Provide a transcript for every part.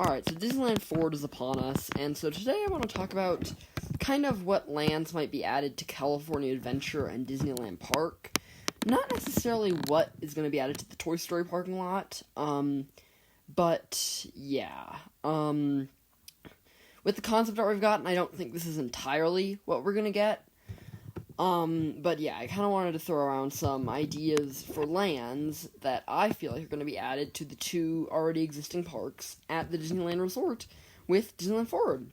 Alright, so Disneyland Forward is upon us, and so today I want to talk about kind of what lands might be added to California Adventure and Disneyland Park. Not necessarily what is going to be added to the Toy Story parking lot, but yeah. With the concept art we've gotten, I don't think this is entirely what we're going to get. But yeah, I kind of wanted to throw around some ideas for lands that I feel like are going to be added to the two already existing parks at the Disneyland Resort with Disneyland Forward.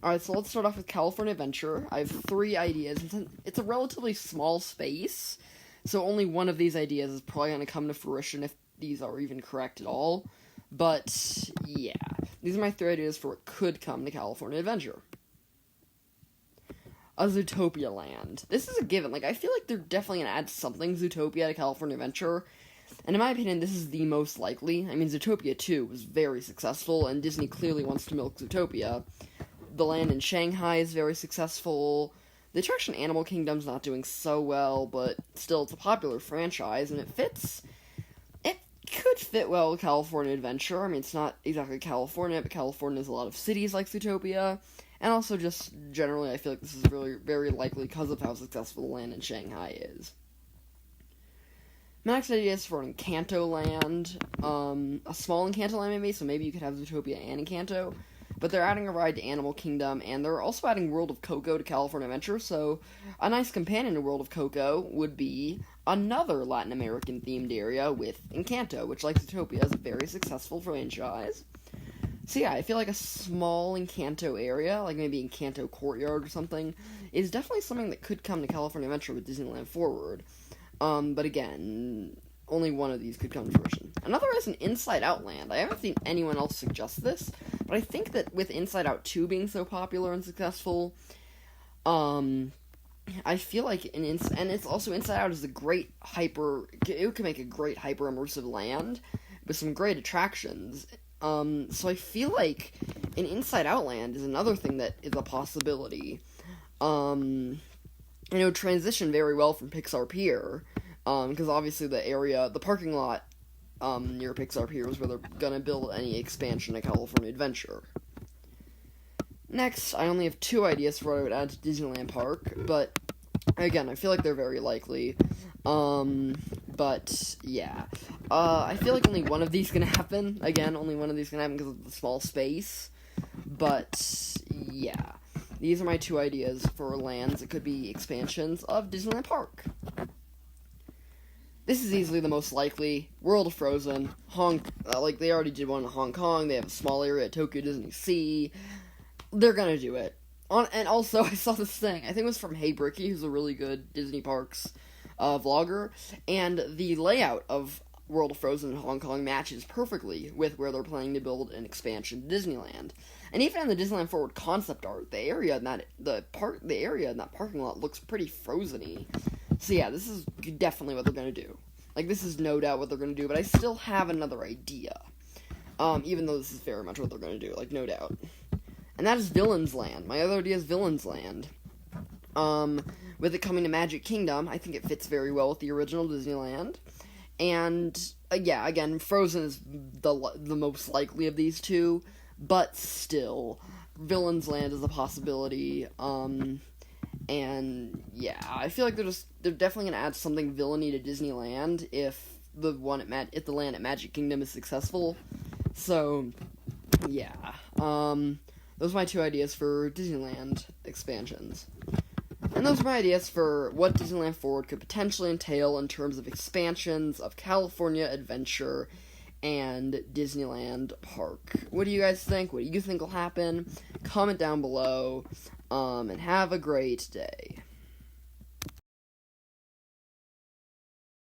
Alright, so let's start off with California Adventure. I have 3 ideas. It's a relatively small space, so only one of these ideas is probably going to come to fruition if these are even correct at all. But yeah, these are my 3 ideas for what could come to California Adventure. A Zootopia land. This is a given. I feel like they're definitely going to add something Zootopia to California Adventure. And in my opinion, this is the most likely. I mean, Zootopia 2 was very successful, and Disney clearly wants to milk Zootopia. The land in Shanghai is very successful. The attraction Animal Kingdom's not doing so well, but still, it's a popular franchise, and it fits. It could fit well with California Adventure. I mean, it's not exactly California, but California has a lot of cities like Zootopia. And also, just generally, I feel like this is really very likely because of how successful the land in Shanghai is. My next idea is for an Encanto land. A small Encanto land, maybe, so maybe you could have Zootopia and Encanto. But they're adding a ride to Animal Kingdom, and they're also adding World of Coco to California Adventure, so a nice companion to World of Coco would be another Latin American-themed area with Encanto, which, like Zootopia, is a very successful franchise. So yeah, I feel like a small Encanto area, like maybe Encanto Courtyard or something, is definitely something that could come to California Adventure with Disneyland Forward. But again, only one of these could come to fruition. Another is an Inside Out land. I haven't seen anyone else suggest this, but I think that with Inside Out 2 being so popular and successful, I feel like and it's also Inside Out is a great it could make a great hyper immersive land with some great attractions. So I feel like an Inside Out land is another thing that is a possibility. It would transition very well from Pixar Pier, because obviously the parking lot, near Pixar Pier is where they're gonna build any expansion to California Adventure. Next, I only have 2 ideas for what I would add to Disneyland Park, but again, I feel like they're very likely. But yeah. I feel like only one of these can happen. Again, only one of these can happen because of the small space. But yeah. These are my 2 ideas for lands that could be expansions of Disneyland Park. This is easily the most likely. World of Frozen. They already did one in Hong Kong. They have a small area at Tokyo Disney Sea. They're gonna do it. And also, I saw this thing. I think it was from Hey Bricky, who's a really good Disney Parks vlogger. And the layout of World of Frozen in Hong Kong matches perfectly with where they're planning to build an expansion to Disneyland. And even in the Disneyland Forward concept art, the area in that parking lot looks pretty Frozen-y. So yeah, this is definitely what they're gonna do. This is no doubt what they're gonna do, but I still have another idea. Even though this is very much what they're gonna do, no doubt. And that is Villains Land. My other idea is Villains Land. With it coming to Magic Kingdom, I think it fits very well with the original Disneyland. And, yeah, again, Frozen is the most likely of these 2, but still, Villains Land is a possibility. And, yeah, I feel like they're definitely gonna add something villainy to Disneyland if the land at Magic Kingdom is successful. So, yeah, those are my 2 ideas for Disneyland expansions. And those are my ideas for what Disneyland Forward could potentially entail in terms of expansions of California Adventure and Disneyland Park. What do you guys think? What do you think will happen? Comment down below, and have a great day.